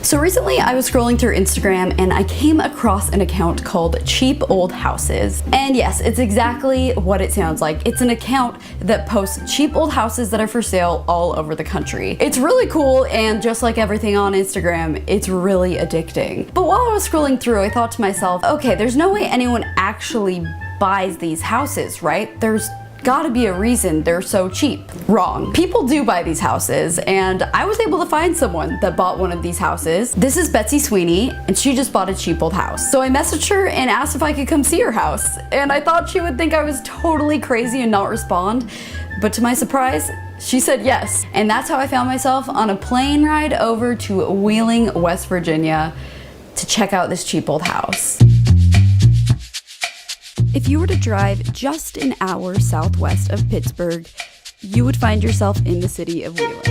So recently I was scrolling through Instagram and I came across an account called Cheap Old Houses. And yes, it's exactly what it sounds like. It's an account that posts cheap old houses that are for sale all over the country. It's really cool, and just like everything on Instagram, it's really addicting. But while I was scrolling through, I thought to myself, okay, there's no way anyone actually buys these houses, right? There's gotta be a reason they're so cheap. Wrong. People do buy these houses, and I was able to find someone that bought one of these houses. This is Betsy Sweeney, and she just bought a cheap old house. So I messaged her and asked if I could come see her house, and I thought she would think I was totally crazy and not respond, but to my surprise, she said yes. And that's how I found myself on a plane ride over to Wheeling, West Virginia to check out this cheap old house. If you were to drive just an hour southwest of Pittsburgh, you would find yourself in the city of Wheeling.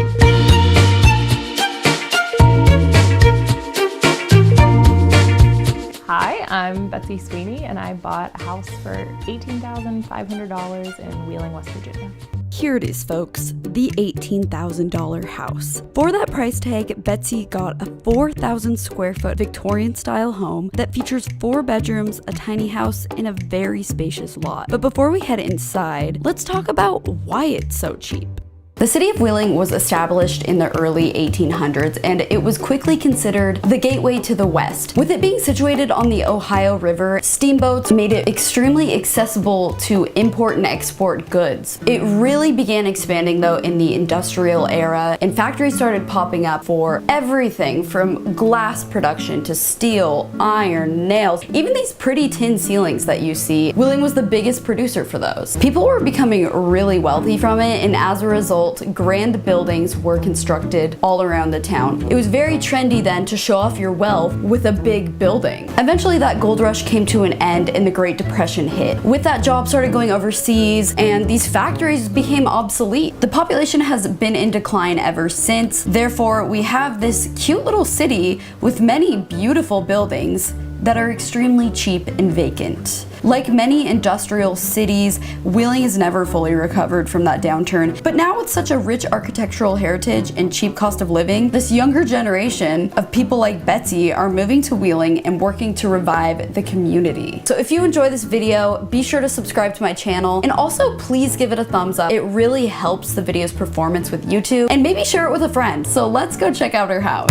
Hi, I'm Betsy Sweeney, and I bought a house for $18,500 in Wheeling, West Virginia. Here it is, folks, the $18,000 house. For that price tag, Betsy got a 4,000 square foot Victorian style home that features 4 bedrooms, a tiny house, and a very spacious lot. But before we head inside, let's talk about why it's so cheap. The city of Wheeling was established in the early 1800s, and it was quickly considered the gateway to the West. With it being situated on the Ohio River, steamboats made it extremely accessible to import and export goods. It really began expanding though in the industrial era, and factories started popping up for everything from glass production to steel, iron, nails, even these pretty tin ceilings that you see. Wheeling was the biggest producer for those. People were becoming really wealthy from it, and as a result, grand buildings were constructed all around the town. It was very trendy then to show off your wealth with a big building. Eventually that gold rush came to an end and the Great Depression hit. With that, jobs started going overseas and these factories became obsolete. The population has been in decline ever since. Therefore, we have this cute little city with many beautiful buildings that are extremely cheap and vacant. Like many industrial cities, Wheeling has never fully recovered from that downturn, but now with such a rich architectural heritage and cheap cost of living, this younger generation of people like Betsy are moving to Wheeling and working to revive the community. So if you enjoy this video, be sure to subscribe to my channel, and also please give it a thumbs up. It really helps the video's performance with YouTube, and maybe share it with a friend. So let's go check out her house.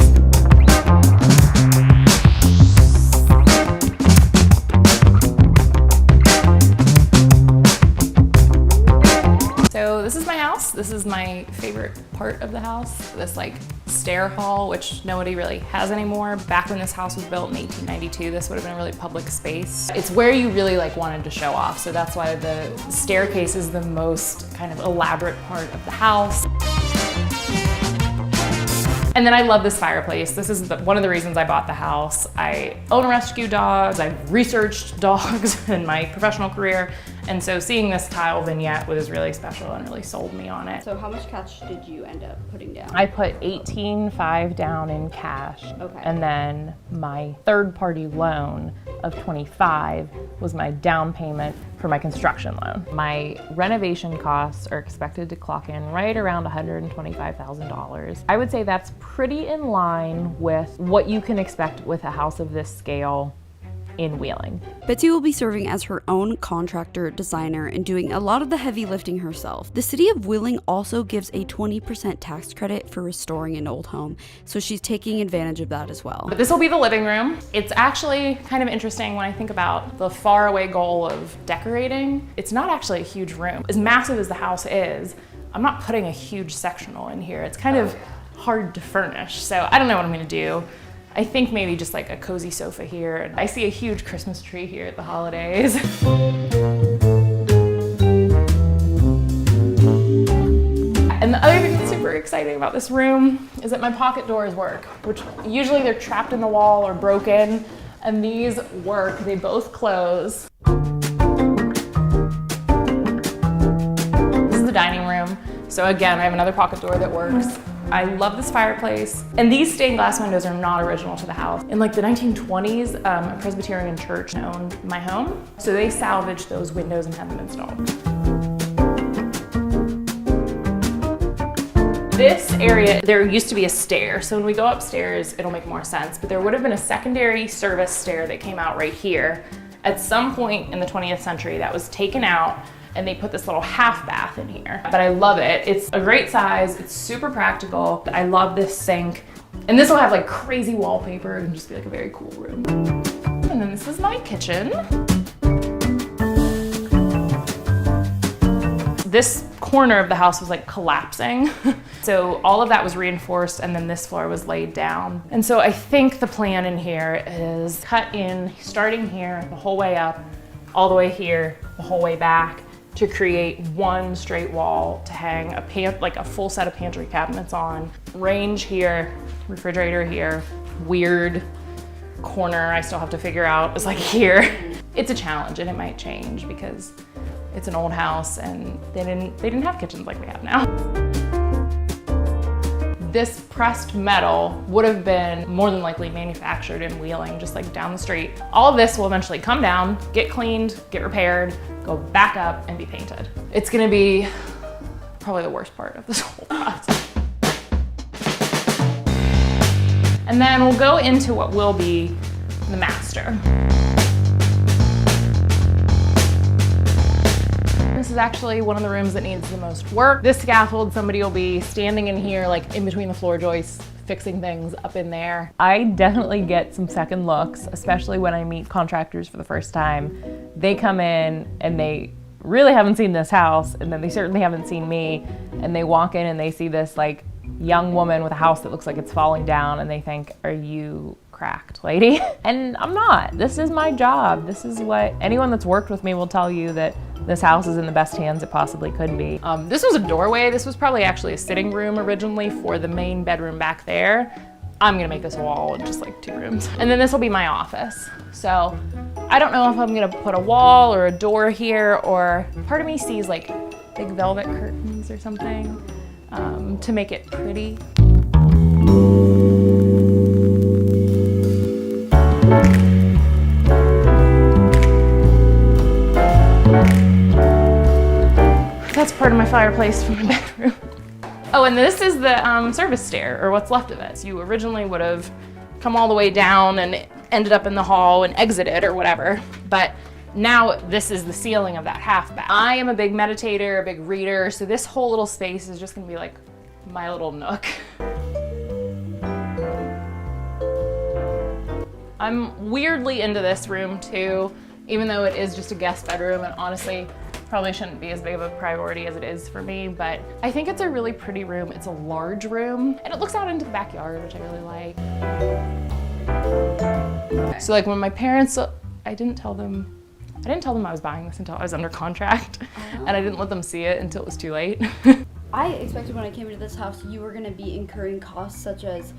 So this is my house. This is my favorite part of the house. This like stair hall, which nobody really has anymore. Back when this house was built in 1892, this would have been a really public space. It's where you really like wanted to show off. So that's why the staircase is the most kind of elaborate part of the house. And then I love this fireplace. This is one of the reasons I bought the house. I own rescue dogs. I've researched dogs in my professional career. And so seeing this tile vignette was really special and really sold me on it. So how much cash did you end up putting down? I put $18,500 down in cash. Okay. And then my third-party loan of $25,000 was my down payment for my construction loan. My renovation costs are expected to clock in right around $125,000. I would say that's pretty in line with what you can expect with a house of this scale in Wheeling. Betsy will be serving as her own contractor, designer, and doing a lot of the heavy lifting herself. The city of Wheeling also gives a 20% tax credit for restoring an old home, so she's taking advantage of that as well. But this will be the living room. It's actually kind of interesting when I think about the faraway goal of decorating. It's not actually a huge room. As massive as the house is, I'm not putting a huge sectional in here. It's kind of hard to furnish, so I don't know what I'm gonna do. I think maybe just like a cozy sofa here. I see a huge Christmas tree here at the holidays. And the other thing that's super exciting about this room is that my pocket doors work, which usually they're trapped in the wall or broken, and these work, they both close. This is the dining room. So again, I have another pocket door that works. I love this fireplace. And these stained glass windows are not original to the house. In like the 1920s, a Presbyterian church owned my home. So they salvaged those windows and had them installed. This area, there used to be a stair. So when we go upstairs, it'll make more sense, but there would have been a secondary service stair that came out right here. At some point in the 20th century, that was taken out and they put this little half bath in here. But I love it. It's a great size. It's super practical. I love this sink. And this will have like crazy wallpaper and just be like a very cool room. And then this is my kitchen. This corner of the house was like collapsing. So all of that was reinforced and then this floor was laid down. And so I think the plan in here is cut in, starting here, the whole way up, all the way here, the whole way back, to create one straight wall to hang a full set of pantry cabinets on. Range here, refrigerator here, weird corner I still have to figure out is like here. It's a challenge and it might change because it's an old house and they didn't have kitchens like we have now. This pressed metal would have been more than likely manufactured in Wheeling, just like down the street. All of this will eventually come down, get cleaned, get repaired, go back up and be painted. It's gonna be probably the worst part of this whole process. And then we'll go into what will be the master. This is actually one of the rooms that needs the most work. This scaffold, somebody will be standing in here, like in between the floor joists, fixing things up in there. I definitely get some second looks, especially when I meet contractors for the first time. They come in and they really haven't seen this house, and then they certainly haven't seen me, and they walk in and they see this like young woman with a house that looks like it's falling down, and they think, are you cracked, lady? And I'm not. This is my job. This is what anyone that's worked with me will tell you, that this house is in the best hands it possibly could be. This was a doorway. This was probably actually a sitting room originally for the main bedroom back there. I'm gonna make this a wall and just like 2 rooms. And then this will be my office. So I don't know if I'm gonna put a wall or a door here, or part of me sees like big velvet curtains or something to make it pretty. That's part of my fireplace from my bedroom. Oh, and this is the service stair, or what's left of it. So you originally would have come all the way down and ended up in the hall and exited or whatever, but now this is the ceiling of that half bath. I am a big meditator, a big reader, so this whole little space is just gonna be like my little nook. I'm weirdly into this room too, even though it is just a guest bedroom, and honestly, probably shouldn't be as big of a priority as it is for me, but I think it's a really pretty room. It's a large room, and it looks out into the backyard, which I really like. So like when my parents, I didn't tell them I was buying this until I was under contract, and I didn't let them see it until it was too late. I expected when I came into this house, you were gonna be incurring costs such as,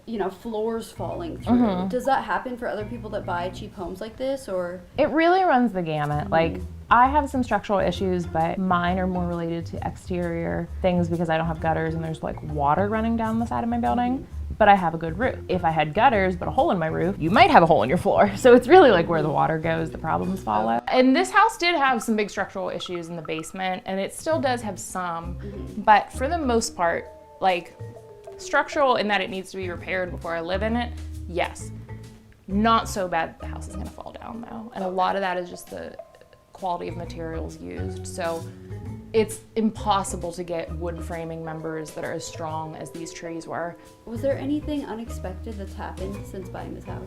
you know, floors falling through. Mm-hmm. Does that happen for other people that buy cheap homes like this, or? It really runs the gamut. Mm-hmm. Like, I have some structural issues, but mine are more related to exterior things because I don't have gutters and there's like water running down the side of my building, but I have a good roof. If I had gutters but a hole in my roof, you might have a hole in your floor. So it's really like where the water goes, the problems follow. And this house did have some big structural issues in the basement, and it still does have some, but for the most part, like, structural in that it needs to be repaired before I live in it, yes. Not so bad that the house is gonna fall down though. And a lot of that is just the quality of materials used. So it's impossible to get wood framing members that are as strong as these trees were. Was there anything unexpected that's happened since buying this house?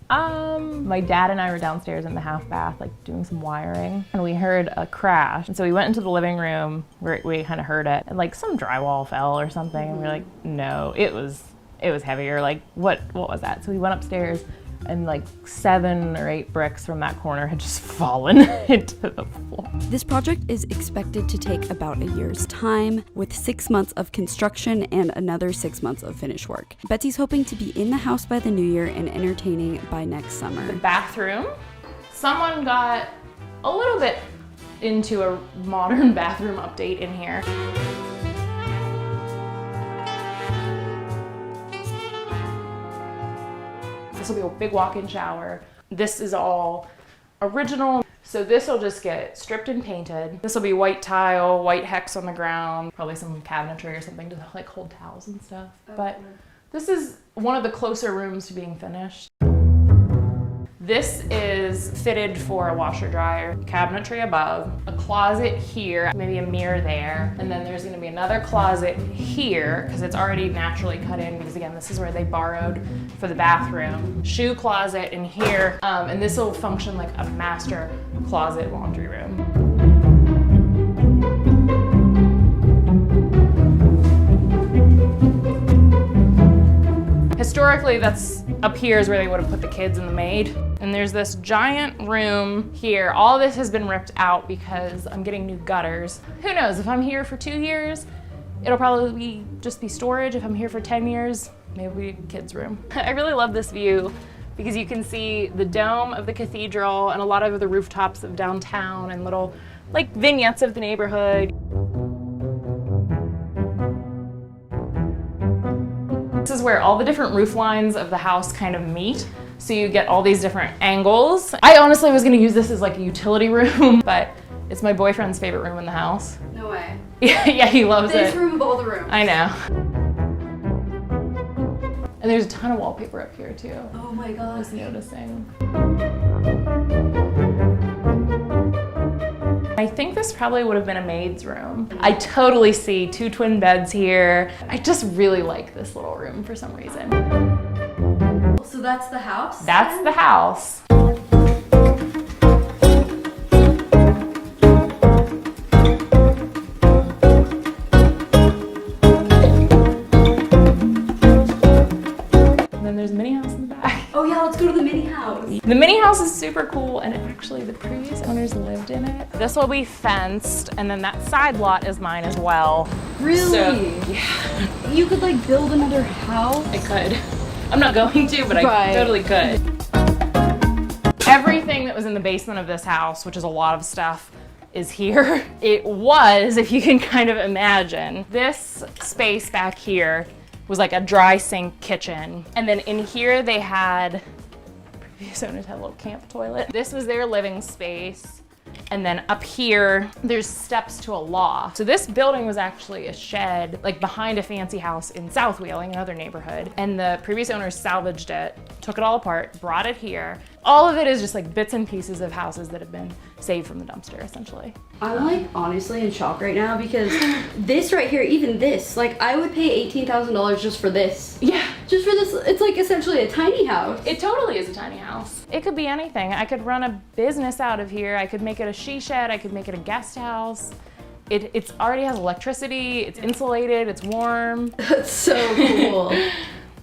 My dad and I were downstairs in the half bath, like doing some wiring, and we heard a crash. And so we went into the living room where we kind of heard it, and like some drywall fell or something. And we were like, no, it was heavier. Like what was that? So we went upstairs, and like 7 or 8 bricks from that corner had just fallen into the floor. This project is expected to take about a year's time, with 6 months of construction and another 6 months of finish work. Betsy's hoping to be in the house by the new year and entertaining by next summer. The bathroom, someone got a little bit into a modern bathroom update in here. This will be a big walk-in shower. This is all original. So this will just get stripped and painted. This will be white tile, white hex on the ground, probably some cabinetry or something to like hold towels and stuff. But this is one of the closer rooms to being finished. This is fitted for a washer dryer, cabinetry above, a closet here, maybe a mirror there, and then there's gonna be another closet here because it's already naturally cut in because again, this is where they borrowed for the bathroom. Shoe closet in here, and this will function like a master closet laundry room. Historically, that's up here is where they would have put the kids and the maid. And there's this giant room here. All this has been ripped out because I'm getting new gutters. Who knows, if I'm here for 2 years, it'll probably just be storage. If I'm here for 10 years, maybe it'll be a kid's room. I really love this view because you can see the dome of the cathedral and a lot of the rooftops of downtown and little like vignettes of the neighborhood. This is where all the different roof lines of the house kind of meet. So you get all these different angles. I honestly was gonna use this as like a utility room, but it's my boyfriend's favorite room in the house. No way. Yeah, he loves it. This room of all the rooms. I know. And there's a ton of wallpaper up here too. Oh my god. I was noticing. I think this probably would have been a maid's room. I totally see 2 twin beds here. I just really like this little room for some reason. So that's the house? That's the house. And then there's a mini house in the back. Oh yeah, let's go to the mini house. The mini house is super cool, and actually the previous owners lived in it. This will be fenced, and then that side lot is mine as well. Really? So, yeah. You could like build another house? I could. I'm not going to, but I Right. totally could. Everything that was in the basement of this house, which is a lot of stuff, is here. It was, if you can kind of imagine, this space back here was like a dry sink kitchen. And then in here they had, previous owners had a little camp toilet. This was their living space. And then up here, there's steps to a loft. So this building was actually a shed, like behind a fancy house in South Wheeling, another neighborhood. And the previous owners salvaged it, took it all apart, brought it here. All of it is just like bits and pieces of houses that have been saved from the dumpster, essentially. I'm like honestly in shock right now because this right here, even this, like I would pay $18,000 just for this. Yeah. Just for this, it's like essentially a tiny house. It totally is a tiny house. It could be anything. I could run a business out of here. I could make it a she shed. I could make it a guest house. It's already has electricity. It's insulated. It's warm. That's so cool.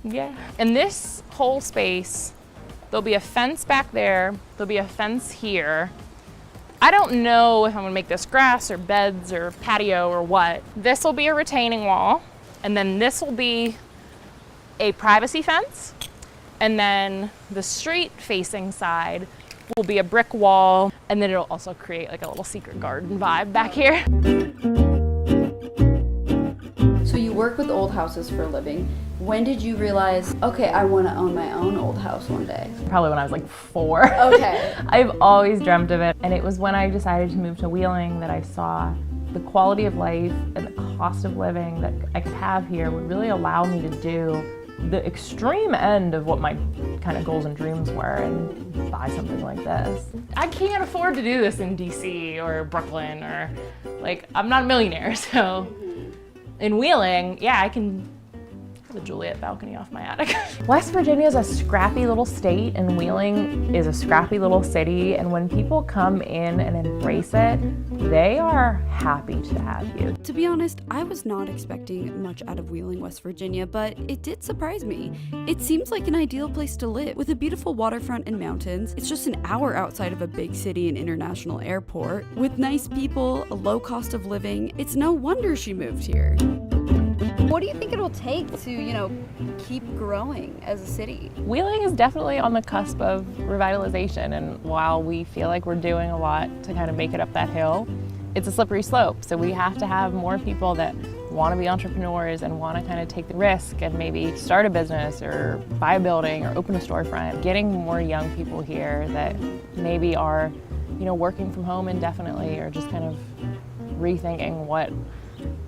Yeah. And this whole space, there'll be a fence back there. There'll be a fence here. I don't know if I'm gonna make this grass or beds or patio or what. This will be a retaining wall. And then this will be a privacy fence. And then the street facing side will be a brick wall. And then it'll also create like a little secret garden vibe back here. So you work with old houses for a living. When did you realize, okay, I want to own my own old house one day? Probably when I was like 4. Okay. I've always dreamt of it. And it was when I decided to move to Wheeling that I saw the quality of life and the cost of living that I could have here would really allow me to do the extreme end of what my kind of goals and dreams were and buy something like this. I can't afford to do this in DC or Brooklyn or like, I'm not a millionaire, so in Wheeling, yeah, I can the Juliet balcony off my attic. West Virginia is a scrappy little state and Wheeling is a scrappy little city, and when people come in and embrace it, they are happy to have you. To be honest, I was not expecting much out of Wheeling, West Virginia, but it did surprise me. It seems like an ideal place to live. With a beautiful waterfront and mountains, it's just an hour outside of a big city and international airport. With nice people, a low cost of living, it's no wonder she moved here. What do you think it'll take to, keep growing as a city? Wheeling is definitely on the cusp of revitalization, and while we feel like we're doing a lot to kind of make it up that hill, it's a slippery slope. So we have to have more people that want to be entrepreneurs and want to kind of take the risk and maybe start a business or buy a building or open a storefront. Getting more young people here that maybe are you know, working from home indefinitely or just kind of rethinking what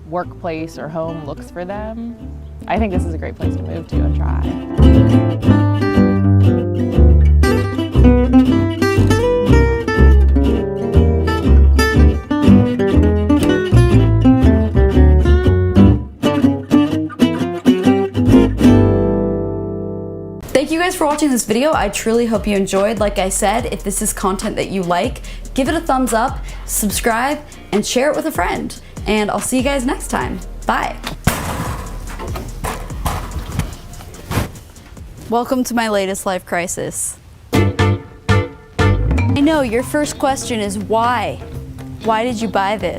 workplace or home looks for them, I think this is a great place to move to and try. Thank you guys for watching this video. I truly hope you enjoyed. Like I said, if this is content that you like, give it a thumbs up, subscribe, and share it with a friend. And I'll see you guys next time. Bye. Welcome to my latest life crisis. I know your first question is why? Why did you buy this?